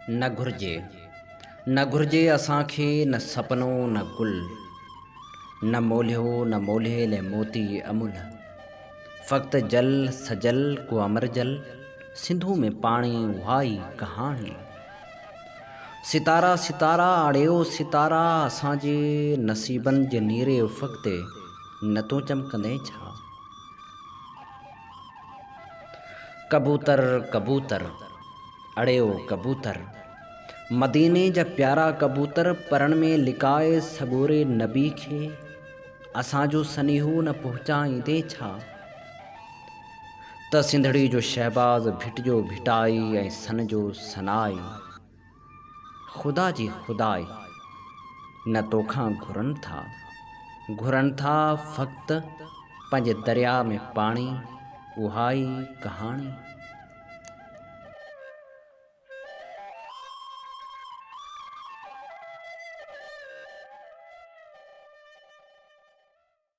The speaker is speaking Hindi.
न घुर्जे न घुर्जे असांखे न सपनो न गुल, न मोलियो न मोले ले मोती अमुल। फ़क़्त जल सजल को अमर जल, सिंधु में पाणी उहाई कहाणी। सितारा सितारा अड़ियो सितारा, असांजे नसीबन जे नीरे उफ़क़ ते न तो चमकंदे छा। कबूतर कबूतर अड़ियो कबूतर, मदीने जा प्यारा कबूतर, परण में लिकाए सगोरे नबी खे असांजो सनीहो न पहुचाईंदे छा। त सिंधड़ी जो शहबाज़ भिटिजो भिटाई ऐं सन जो सनाई। ख़ुदा जी ख़ुदाई न तोखां घुरनि था फ़क़्त पंहिंजे दरिया में पाणी उहाई कहाणी।